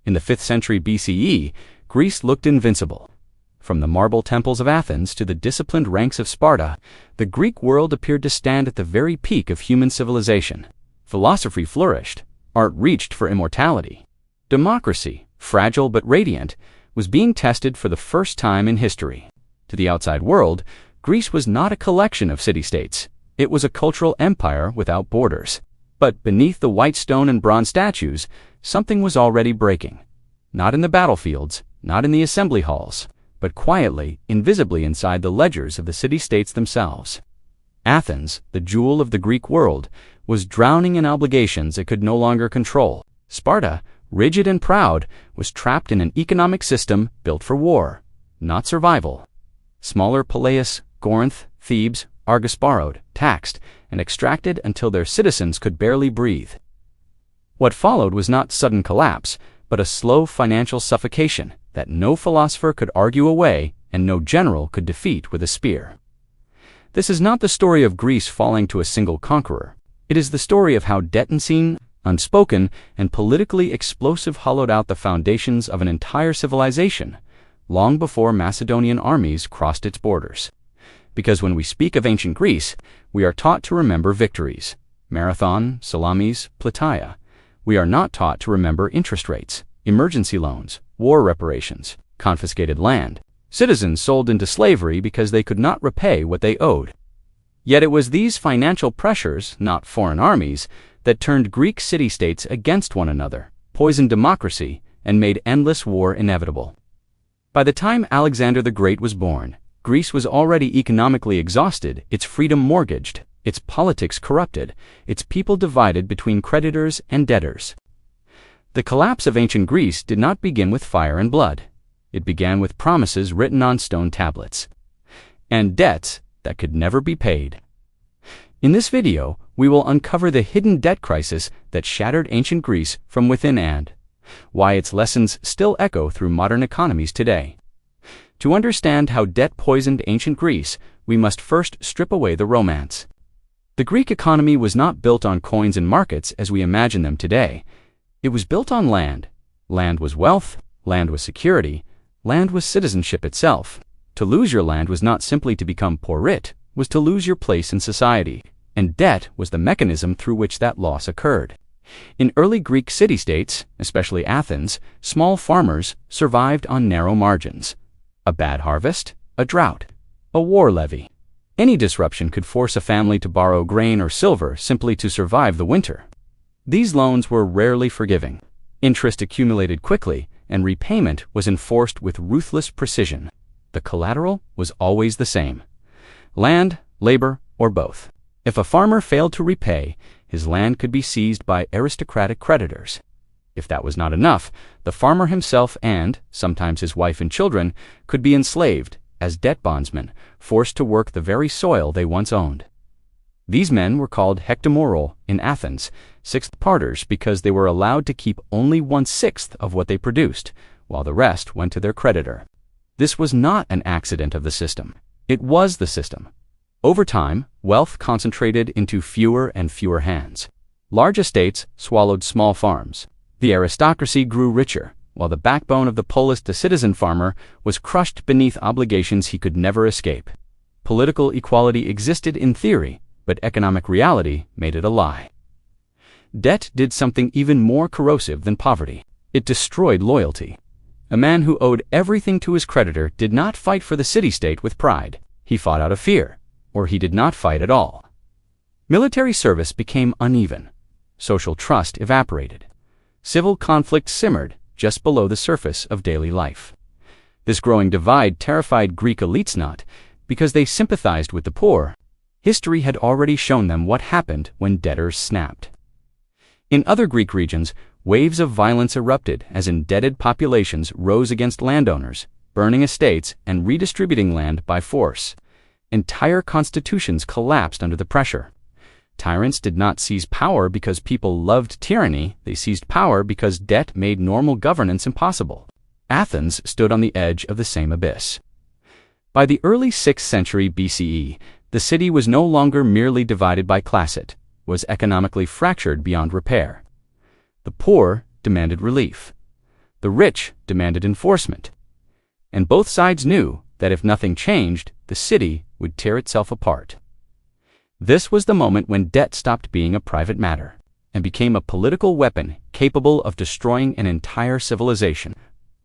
In the 5th century BCE, Greece looked invincible. From the marble temples of Athens to the disciplined ranks of Sparta, the Greek world appeared to stand at the very peak of human civilization. Philosophy flourished, art reached for immortality. Democracy, fragile but radiant, was being tested for the first time in history. To the outside world, Greece was not a collection of city-states. It was a cultural empire without borders. But beneath the white stone and bronze statues, something was already breaking. Not in the battlefields, not in the assembly halls, but quietly, invisibly inside the ledgers of the city-states themselves. Athens, the jewel of the Greek world, was drowning in obligations it could no longer control. Sparta, rigid and proud, was trapped in an economic system built for war, not survival. Smaller Peleus, Corinth, Thebes, Argos borrowed, taxed, and extracted until their citizens could barely breathe. What followed was not sudden collapse, but a slow financial suffocation that no philosopher could argue away and no general could defeat with a spear. This is not the story of Greece falling to a single conqueror. It is the story of how debt unseen, unspoken, and politically explosive hollowed out the foundations of an entire civilization, long before Macedonian armies crossed its borders. Because when we speak of ancient Greece, we are taught to remember victories, Marathon, Salamis, Plataea. We are not taught to remember interest rates, emergency loans, war reparations, confiscated land, citizens sold into slavery because they could not repay what they owed. Yet it was these financial pressures, not foreign armies, that turned Greek city-states against one another, poisoned democracy, and made endless war inevitable. By the time Alexander the Great was born, Greece was already economically exhausted, its freedom mortgaged, its politics corrupted, its people divided between creditors and debtors. The collapse of ancient Greece did not begin with fire and blood. It began with promises written on stone tablets, and debts that could never be paid. In this video, we will uncover the hidden debt crisis that shattered ancient Greece from within and why its lessons still echo through modern economies today. To understand how debt poisoned ancient Greece, we must first strip away the romance. The Greek economy was not built on coins and markets as we imagine them today. It was built on land. Land was wealth, land was security, land was citizenship itself. To lose your land was not simply to become poor-rit, was to lose your place in society, and debt was the mechanism through which that loss occurred. In early Greek city-states, especially Athens, small farmers survived on narrow margins. A bad harvest, a drought, a war levy. Any disruption could force a family to borrow grain or silver simply to survive the winter. These loans were rarely forgiving. Interest accumulated quickly, and repayment was enforced with ruthless precision. The collateral was always the same: land, labor, or both. If a farmer failed to repay, his land could be seized by aristocratic creditors. If that was not enough, the farmer himself and, sometimes his wife and children, could be enslaved as debt bondsmen, forced to work the very soil they once owned. These men were called hectomorol in Athens, sixth parters, because they were allowed to keep only 1/6 of what they produced, while the rest went to their creditor. This was not an accident of the system. It was the system. Over time, wealth concentrated into fewer and fewer hands. Large estates swallowed small farms. The aristocracy grew richer, while the backbone of the polis, the citizen farmer, was crushed beneath obligations he could never escape. Political equality existed in theory, but economic reality made it a lie. Debt did something even more corrosive than poverty. It destroyed loyalty. A man who owed everything to his creditor did not fight for the city-state with pride. He fought out of fear, or he did not fight at all. Military service became uneven. Social trust evaporated. Civil conflict simmered just below the surface of daily life. This growing divide terrified Greek elites not because they sympathized with the poor. History had already shown them what happened when debtors snapped. In other Greek regions, waves of violence erupted as indebted populations rose against landowners, burning estates and redistributing land by force. Entire constitutions collapsed under the pressure. Tyrants did not seize power because people loved tyranny, they seized power because debt made normal governance impossible. Athens stood on the edge of the same abyss. By the early 6th century BCE, the city was no longer merely divided by class, it was economically fractured beyond repair. The poor demanded relief. The rich demanded enforcement. And both sides knew that if nothing changed, the city would tear itself apart. This was the moment when debt stopped being a private matter and became a political weapon capable of destroying an entire civilization.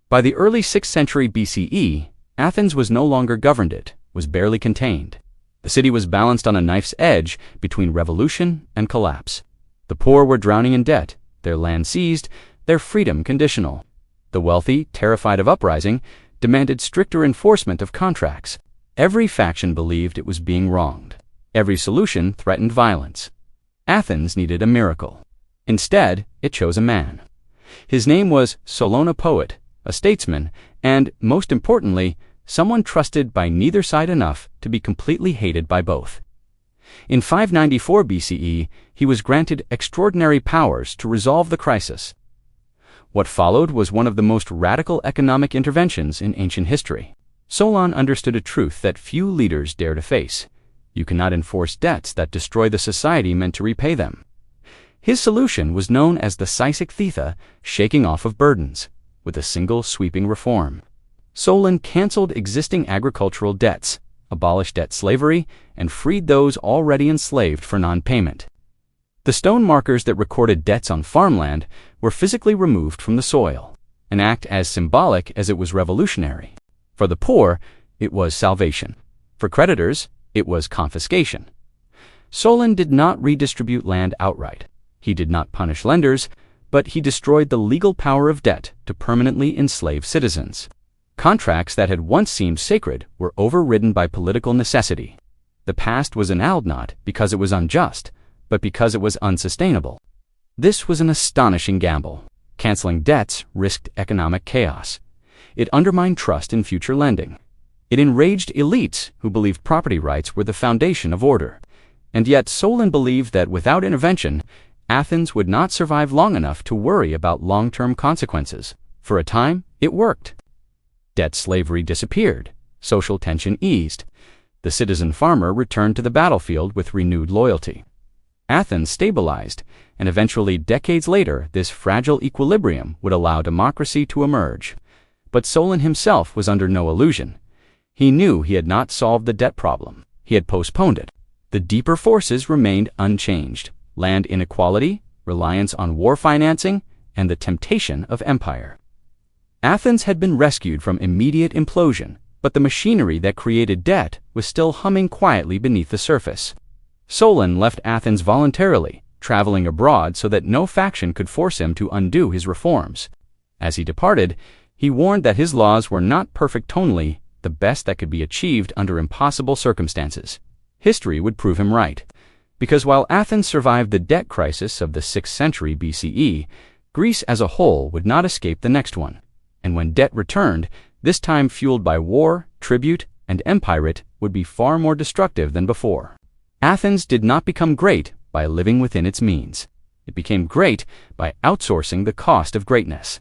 By the early 6th century BCE, Athens was no longer governed, it was barely contained. The city was balanced on a knife's edge between revolution and collapse. The poor were drowning in debt, their land seized, their freedom conditional. The wealthy, terrified of uprising, demanded stricter enforcement of contracts. Every faction believed it was being wronged. Every solution threatened violence. Athens needed a miracle. Instead, it chose a man. His name was Solon, a poet, a statesman, and, most importantly, someone trusted by neither side enough to be completely hated by both. In 594 BCE, he was granted extraordinary powers to resolve the crisis. What followed was one of the most radical economic interventions in ancient history. Solon understood a truth that few leaders dare to face. You cannot enforce debts that destroy the society meant to repay them. His solution was known as the Sysikthetha, shaking off of burdens, with a single sweeping reform. Solon canceled existing agricultural debts, abolished debt slavery, and freed those already enslaved for non-payment. The stone markers that recorded debts on farmland were physically removed from the soil, an act as symbolic as it was revolutionary. For the poor, it was salvation. For creditors, it was confiscation. Solon did not redistribute land outright. He did not punish lenders, but he destroyed the legal power of debt to permanently enslave citizens. Contracts that had once seemed sacred were overridden by political necessity. The past was annulled not because it was unjust, but because it was unsustainable. This was an astonishing gamble. Canceling debts risked economic chaos. It undermined trust in future lending. It enraged elites who believed property rights were the foundation of order. And yet Solon believed that without intervention, Athens would not survive long enough to worry about long-term consequences. For a time, it worked. Debt slavery disappeared. Social tension eased. The citizen farmer returned to the battlefield with renewed loyalty. Athens stabilized, and eventually, decades later, this fragile equilibrium would allow democracy to emerge. But Solon himself was under no illusion. He knew he had not solved the debt problem. He had postponed it. The deeper forces remained unchanged: land inequality, reliance on war financing, and the temptation of empire. Athens had been rescued from immediate implosion, but the machinery that created debt was still humming quietly beneath the surface. Solon left Athens voluntarily, traveling abroad so that no faction could force him to undo his reforms. As he departed, he warned that his laws were not perfect tonally, the best that could be achieved under impossible circumstances. History would prove him right, because while Athens survived the debt crisis of the 6th century BCE, Greece as a whole would not escape the next one. And when debt returned, this time fueled by war, tribute, and empirate, would be far more destructive than before. Athens did not become great by living within its means. It became great by outsourcing the cost of greatness.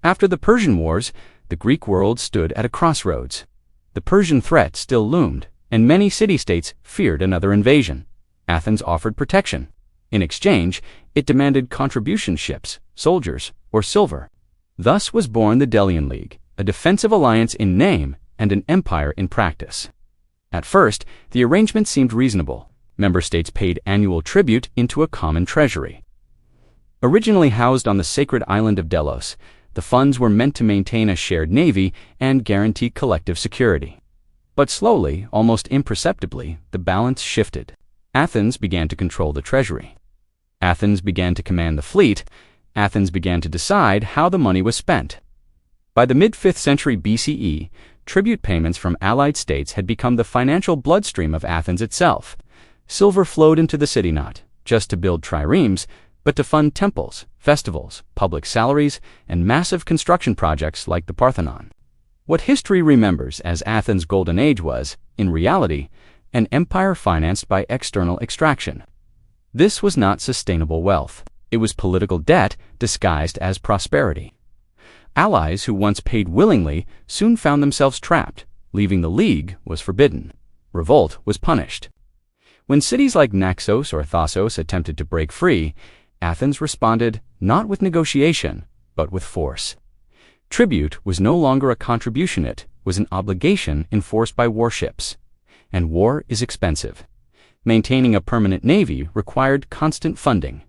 After the Persian Wars, the Greek world stood at a crossroads. The Persian threat still loomed, and many city-states feared another invasion. Athens offered protection. In exchange, it demanded contribution ships, soldiers, or silver. Thus was born the Delian League, a defensive alliance in name and an empire in practice. At first, the arrangement seemed reasonable. Member states paid annual tribute into a common treasury. Originally housed on the sacred island of Delos, the funds were meant to maintain a shared navy and guarantee collective security. But slowly, almost imperceptibly, the balance shifted. Athens began to control the treasury. Athens began to command the fleet. Athens began to decide how the money was spent. By the mid-5th century BCE, tribute payments from allied states had become the financial bloodstream of Athens itself. Silver flowed into the city not just to build triremes, but to fund temples, festivals, public salaries, and massive construction projects like the Parthenon. What history remembers as Athens' golden age was, in reality, an empire financed by external extraction. This was not sustainable wealth. It was political debt disguised as prosperity. Allies who once paid willingly soon found themselves trapped. Leaving the League was forbidden. Revolt was punished. When cities like Naxos or Thassos attempted to break free, Athens responded not with negotiation, but with force. Tribute was no longer a contribution, it was an obligation enforced by warships. And war is expensive. Maintaining a permanent navy required constant funding.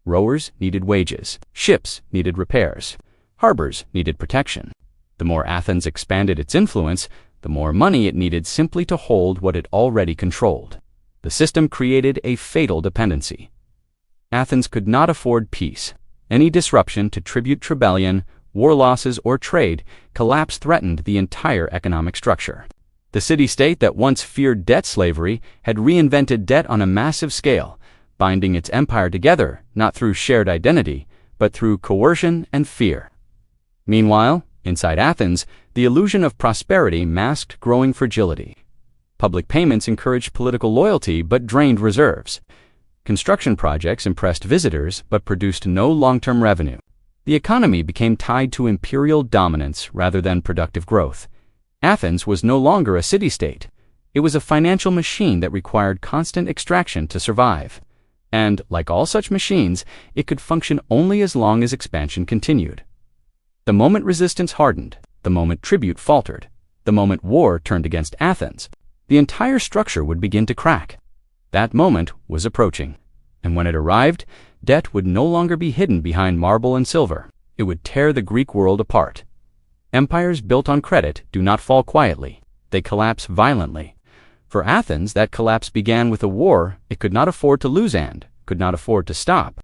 Rowers needed wages, ships needed repairs, harbors needed protection. The more Athens expanded its influence, the more money it needed simply to hold what it already controlled. The system created a fatal dependency. Athens could not afford peace. Any disruption to tribute rebellion, war losses, or trade collapse threatened the entire economic structure. The city-state that once feared debt slavery had reinvented debt on a massive scale, binding its empire together not through shared identity, but through coercion and fear. Meanwhile, inside Athens, the illusion of prosperity masked growing fragility. Public payments encouraged political loyalty but drained reserves. Construction projects impressed visitors but produced no long-term revenue. The economy became tied to imperial dominance rather than productive growth. Athens was no longer a city-state. It was a financial machine that required constant extraction to survive. And, like all such machines, it could function only as long as expansion continued. The moment resistance hardened, the moment tribute faltered, the moment war turned against Athens, the entire structure would begin to crack. That moment was approaching. And when it arrived, debt would no longer be hidden behind marble and silver. It would tear the Greek world apart. Empires built on credit do not fall quietly. They collapse violently. For Athens, that collapse began with a war it could not afford to lose and could not afford to stop.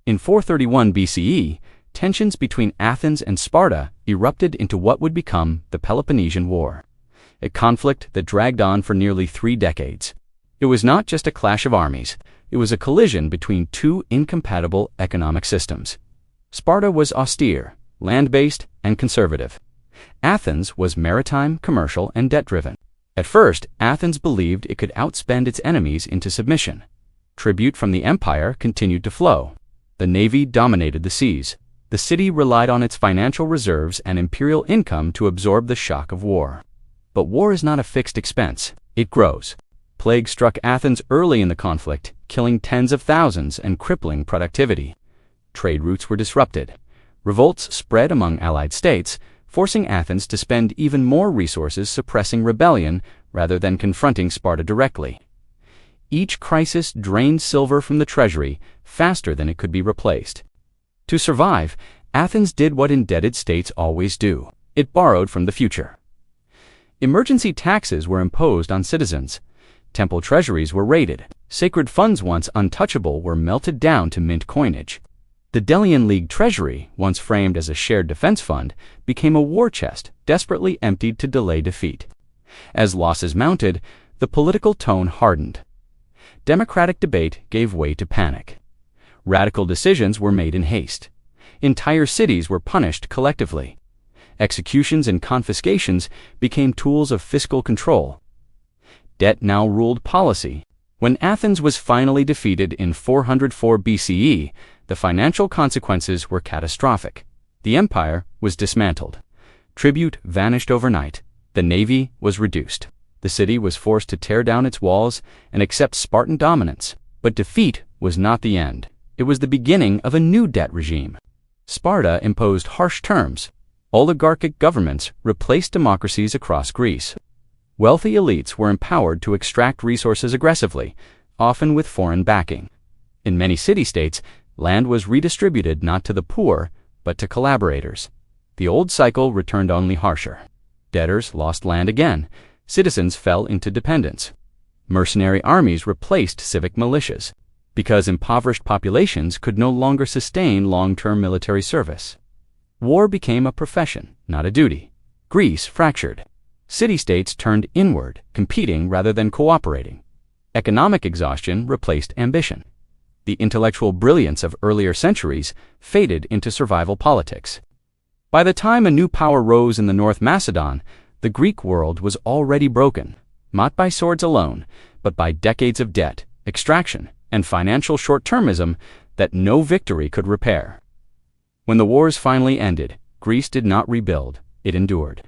In 431 BCE, tensions between Athens and Sparta erupted into what would become the Peloponnesian War, a conflict that dragged on for nearly 3 decades. It was not just a clash of armies. It was a collision between two incompatible economic systems. Sparta was austere, land-based, and conservative. Athens was maritime, commercial, and debt-driven. At first, Athens believed it could outspend its enemies into submission. Tribute from the empire continued to flow. The navy dominated the seas. The city relied on its financial reserves and imperial income to absorb the shock of war. But war is not a fixed expense. It grows. Plague struck Athens early in the conflict, killing tens of thousands and crippling productivity. Trade routes were disrupted. Revolts spread among allied states, forcing Athens to spend even more resources suppressing rebellion rather than confronting Sparta directly. Each crisis drained silver from the treasury faster than it could be replaced. To survive, Athens did what indebted states always do. It borrowed from the future. Emergency taxes were imposed on citizens. Temple treasuries were raided. Sacred funds once untouchable were melted down to mint coinage. The Delian League treasury, once framed as a shared defense fund, became a war chest desperately emptied to delay defeat. As losses mounted, the political tone hardened. Democratic debate gave way to panic. Radical decisions were made in haste. Entire cities were punished collectively. Executions and confiscations became tools of fiscal control. Debt now ruled policy. When Athens was finally defeated in 404 BCE, the financial consequences were catastrophic. The empire was dismantled. Tribute vanished overnight. The navy was reduced. The city was forced to tear down its walls and accept Spartan dominance. But defeat was not the end. It was the beginning of a new debt regime. Sparta imposed harsh terms. Oligarchic governments replaced democracies across Greece. Wealthy elites were empowered to extract resources aggressively, often with foreign backing. In many city-states, land was redistributed not to the poor, but to collaborators. The old cycle returned only harsher. Debtors lost land again. Citizens fell into dependence. Mercenary armies replaced civic militias, because impoverished populations could no longer sustain long-term military service. War became a profession, not a duty. Greece fractured. City-states turned inward, competing rather than cooperating. Economic exhaustion replaced ambition. The intellectual brilliance of earlier centuries faded into survival politics. By the time a new power rose in the North Macedon, the Greek world was already broken, not by swords alone, but by decades of debt, extraction, and financial short-termism that no victory could repair. When the wars finally ended, Greece did not rebuild, it endured.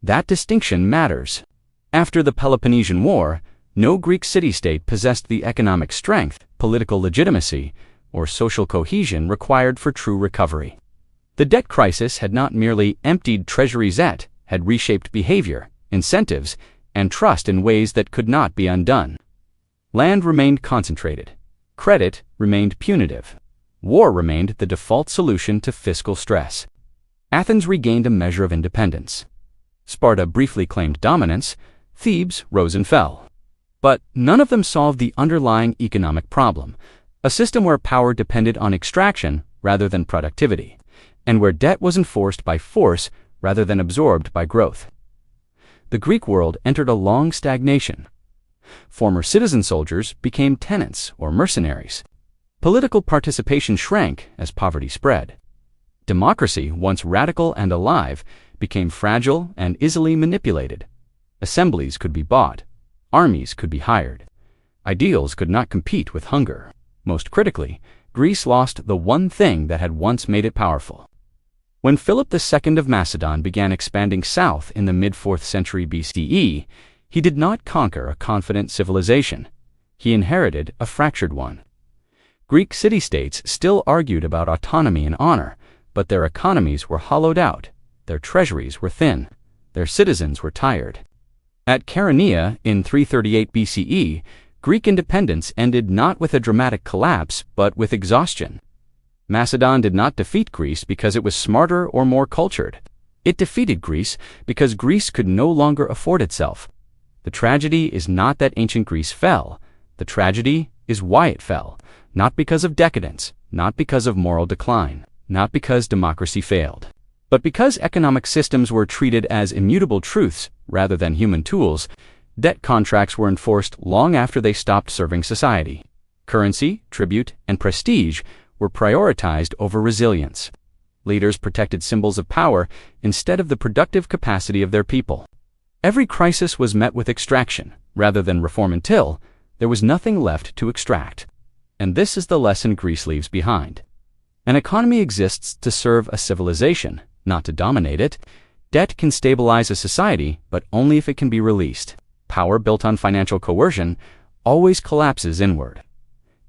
That distinction matters. After the Peloponnesian War, no Greek city-state possessed the economic strength, political legitimacy, or social cohesion required for true recovery. The The debt crisis had not merely emptied treasuries, it had reshaped behavior, incentives, and trust in ways that could not be undone. Land remained concentrated. Credit remained punitive. War remained the default solution to fiscal stress. Athens regained a measure of independence. Sparta briefly claimed dominance. Thebes rose and fell. But none of them solved the underlying economic problem, a system where power depended on extraction rather than productivity, and where debt was enforced by force rather than absorbed by growth. The Greek world entered a long stagnation. Former citizen soldiers became tenants or mercenaries. Political participation shrank as poverty spread. Democracy, once radical and alive, became fragile and easily manipulated. Assemblies could be bought. Armies could be hired. Ideals could not compete with hunger. Most critically, Greece lost the one thing that had once made it powerful. When Philip II of Macedon began expanding south in the mid-4th century BCE, he did not conquer a confident civilization. He inherited a fractured one. Greek city-states still argued about autonomy and honor, but their economies were hollowed out, their treasuries were thin, their citizens were tired. At Chaeronea in 338 BCE, Greek independence ended not with a dramatic collapse, but with exhaustion. Macedon did not defeat Greece because it was smarter or more cultured. It defeated Greece because Greece could no longer afford itself. The tragedy is not that ancient Greece fell. The tragedy is why it fell, not because of decadence, not because of moral decline, not because democracy failed, but because economic systems were treated as immutable truths rather than human tools. Debt contracts were enforced long after they stopped serving society. Currency, tribute, and prestige were prioritized over resilience. Leaders protected symbols of power instead of the productive capacity of their people. Every crisis was met with extraction, rather than reform until there was nothing left to extract. And this is the lesson Greece leaves behind. An economy exists to serve a civilization, not to dominate it. Debt can stabilize a society, but only if it can be released. Power built on financial coercion always collapses inward.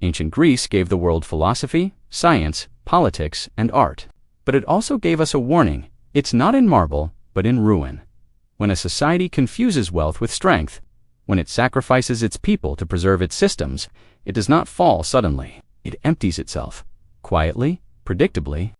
Ancient Greece gave the world philosophy, science, politics, and art. But it also gave us a warning: it's not in marble, but in ruin. When a society confuses wealth with strength, when it sacrifices its people to preserve its systems, it does not fall suddenly. It empties itself, quietly, predictably,